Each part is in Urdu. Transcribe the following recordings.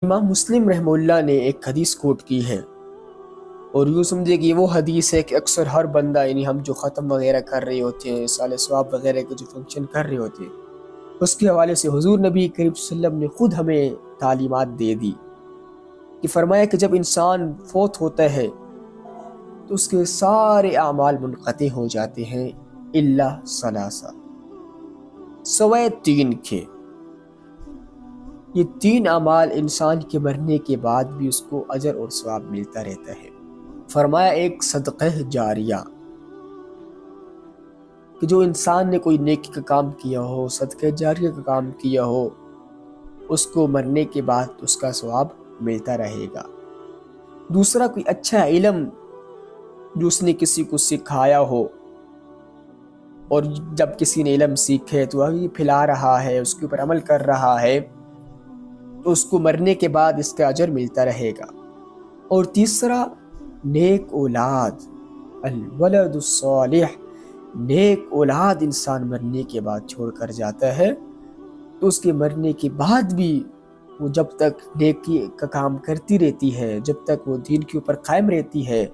امام مسلم رحمہ اللہ نے ایک حدیث کوٹ کی ہے، اور یوں سمجھے کہ وہ حدیث ہے کہ اکثر ہر بندہ، یعنی ہم جو ختم وغیرہ کر رہے ہوتے ہیں، سال ثواب وغیرہ کے جو فنکشن کر رہے ہوتے ہیں، اس کے حوالے سے حضور نبی کریم صلی اللہ علیہ وسلم نے خود ہمیں تعلیمات دے دی کہ فرمایا کہ جب انسان فوت ہوتا ہے تو اس کے سارے اعمال منقطع ہو جاتے ہیں الا ثلاثہ، سوائے تین کے۔ یہ تین اعمال انسان کے مرنے کے بعد بھی اس کو اجر اور ثواب ملتا رہتا ہے۔ فرمایا ایک صدقہ جاریہ، کہ جو انسان نے کوئی نیکی کا کام کیا ہو، صدقہ جاریہ کا کام کیا ہو، اس کو مرنے کے بعد اس کا ثواب ملتا رہے گا۔ دوسرا کوئی اچھا علم جو اس نے کسی کو سکھایا ہو، اور جب کسی نے علم سیکھے تو وہ پھیلا رہا ہے، اس کے اوپر عمل کر رہا ہے، تو اس کو مرنے کے بعد اس کا اجر ملتا رہے گا۔ اور تیسرا نیک اولاد، الولد الصالح، نیک اولاد انسان مرنے کے بعد چھوڑ کر جاتا ہے تو اس کے مرنے کے بعد بھی وہ جب تک نیکی کا کام کرتی رہتی ہے، جب تک وہ دین کے اوپر قائم رہتی ہے،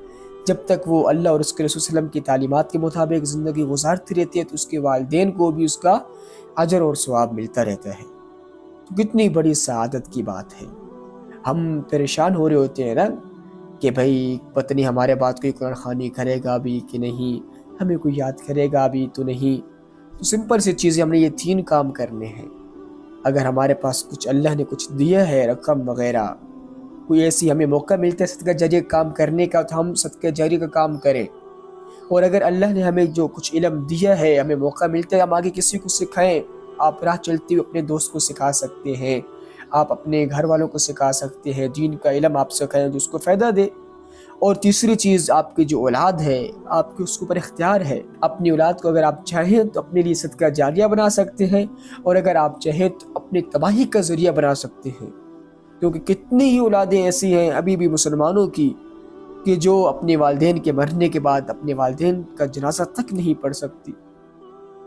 جب تک وہ اللہ اور اس کے رسول صلی اللہ علیہ وسلم کی تعلیمات کے مطابق زندگی گزارتی رہتی ہے، تو اس کے والدین کو بھی اس کا اجر اور ثواب ملتا رہتا ہے۔ تو کتنی بڑی سعادت کی بات ہے۔ ہم پریشان ہو رہے ہوتے ہیں نا کہ بھائی پتہ نہیں ہمارے بات کوئی قرآن خوانی کرے گا بھی کہ نہیں، ہمیں کوئی یاد کرے گا بھی تو نہیں۔ تو سمپل سی چیزیں، ہم نے یہ تین کام کرنے ہیں۔ اگر ہمارے پاس کچھ اللہ نے کچھ دیا ہے، رقم وغیرہ، کوئی ایسی ہمیں موقع ملتا ہے صدقہ جاریہ کام کرنے کا، تو ہم صدقہ جاریہ کا کام کریں۔ اور اگر اللہ نے ہمیں جو کچھ علم دیا ہے، ہمیں موقع ملتا ہے ہم آگے کسی کو سکھائیں۔ آپ راہ چلتے ہوئے اپنے دوست کو سکھا سکتے ہیں، آپ اپنے گھر والوں کو سکھا سکتے ہیں، دین کا علم آپ سکھائیں جو اس کو فائدہ دے۔ اور تیسری چیز، آپ کی جو اولاد ہے، آپ کے اس کے اوپر اختیار ہے۔ اپنی اولاد کو اگر آپ چاہیں تو اپنے لیے صدقہ جاریہ بنا سکتے ہیں، اور اگر آپ چاہیں تو اپنی تباہی کا ذریعہ بنا سکتے ہیں، کیونکہ کتنی ہی اولادیں ایسی ہیں ابھی بھی مسلمانوں کی کہ جو اپنے والدین کے مرنے کے بعد اپنے والدین کا جنازہ تک نہیں پڑھ سکتی۔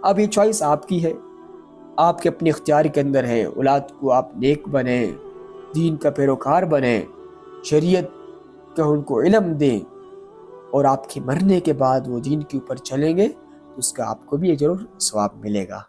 اب یہ چوائس آپ کی ہے، آپ کے اپنے اختیار کے اندر ہے۔ اولاد کو آپ نیک بنیں، دین کا پیروکار بنیں، شریعت کا ان کو علم دیں، اور آپ کے مرنے کے بعد وہ دین کے اوپر چلیں گے تو اس کا آپ کو بھی اجر اور ثواب ملے گا۔